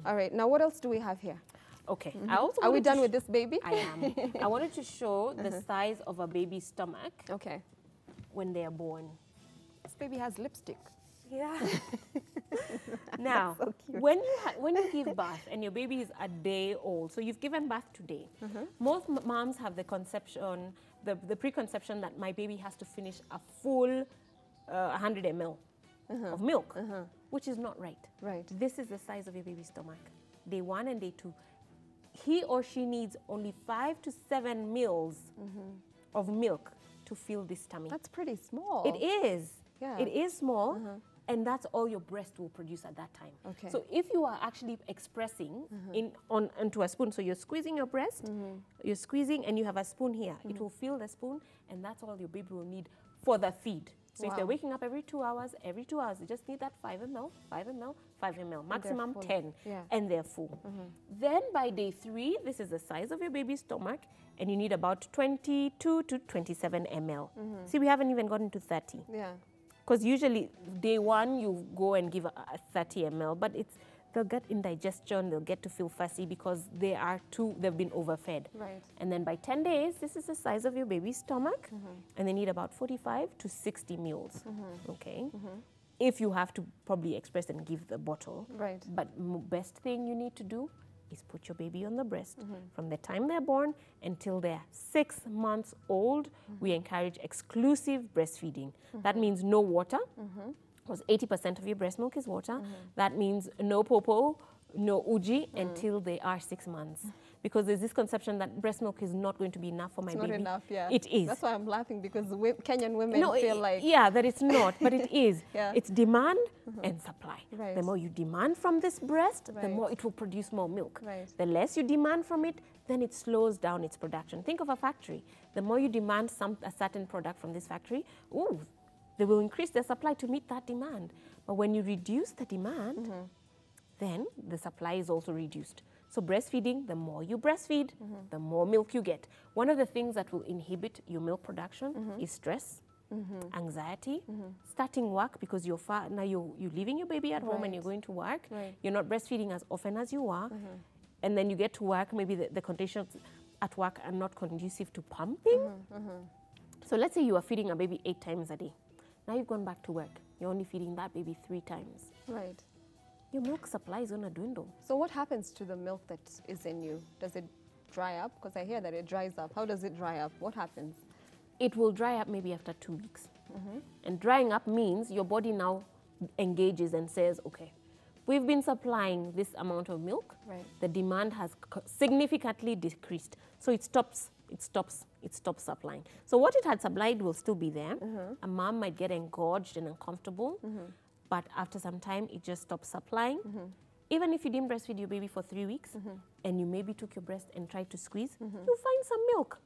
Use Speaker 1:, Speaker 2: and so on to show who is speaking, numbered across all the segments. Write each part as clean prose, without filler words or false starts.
Speaker 1: All right, now what else do we have here?
Speaker 2: Okay.
Speaker 1: Are we done with this baby?
Speaker 2: I am. I wanted to show the size of a baby's stomach when they are born.
Speaker 1: This baby has lipstick.
Speaker 2: Yeah. Now, so when you give birth and your baby is a day old, so you've given birth today, most moms have the conception, the preconception that my baby has to finish a full 100 ml of milk, which is not right.
Speaker 1: Right.
Speaker 2: This is the size of your baby's stomach. Day 1 and day 2. He or she needs only 5 to 7 mils of milk to fill this tummy.
Speaker 1: That's pretty small.
Speaker 2: It is.
Speaker 1: Yeah.
Speaker 2: It is small. And that's all your breast will produce at that time.
Speaker 1: Okay.
Speaker 2: So if you are actually expressing onto a spoon, so you're squeezing your breast, you're squeezing, and you have a spoon here, it will fill the spoon, and that's all your baby will need for the feed. So if they're waking up every 2 hours, they just need that 5 ml, 5 ml, 5 ml, maximum 10, and they're full. Then by day 3, this is the size of your baby's stomach, and you need about 22 to 27 ml. See, we haven't even gotten to 30.
Speaker 1: Yeah.
Speaker 2: Because usually day 1 you go and give a 30 ml, but they'll get indigestion, they'll get to feel fussy because they've been overfed.
Speaker 1: Right.
Speaker 2: And then by 10 days, this is the size of your baby's stomach, and they need about 45 to 60 meals. Okay. If you have to probably express and give the bottle.
Speaker 1: Right.
Speaker 2: But best thing you need to do is put your baby on the breast. From the time they're born until they're 6 months old, we encourage exclusive breastfeeding. That means no water, because 80% of your breast milk is water. That means no popo, no uji until they are 6 months. Because there's this conception that breast milk is not going to be enough for my baby.
Speaker 1: It's not enough, yeah.
Speaker 2: It is.
Speaker 1: That's why I'm laughing, because Kenyan women feel like...
Speaker 2: Yeah, that it's not, but it is. It's demand and supply.
Speaker 1: Right.
Speaker 2: The more you demand from this breast, the more it will produce more milk.
Speaker 1: Right.
Speaker 2: The less you demand from it, then it slows down its production. Think of a factory. The more you demand a certain product from this factory, they will increase their supply to meet that demand. But when you reduce the demand, then the supply is also reduced. So breastfeeding, the more you breastfeed, the more milk you get. One of the things that will inhibit your milk production is stress, anxiety, starting work because you're far, now you're leaving your baby at home and you're going to work. You're not breastfeeding as often as you are. And then you get to work, maybe the conditions at work are not conducive to pumping. So let's say you are feeding a baby 8 times a day. Now you've gone back to work. You're only feeding that baby 3 times.
Speaker 1: Right.
Speaker 2: Your milk supply is going to dwindle.
Speaker 1: So what happens to the milk that is in you? Does it dry up? Because I hear that it dries up. How does it dry up? What happens?
Speaker 2: It will dry up maybe after 2 weeks. And drying up means your body now engages and says, okay, we've been supplying this amount of milk.
Speaker 1: Right.
Speaker 2: The demand has significantly decreased. So it stops supplying. So what it had supplied will still be there. A mom might get engorged and uncomfortable. But after some time, it just stops supplying. Even if you didn't breastfeed your baby for 3 weeks, and you maybe took your breast and tried to squeeze, you'll find some milk.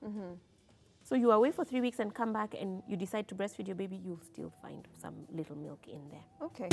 Speaker 2: So you are away for 3 weeks and come back and you decide to breastfeed your baby, you'll still find some little milk in there.
Speaker 1: Okay.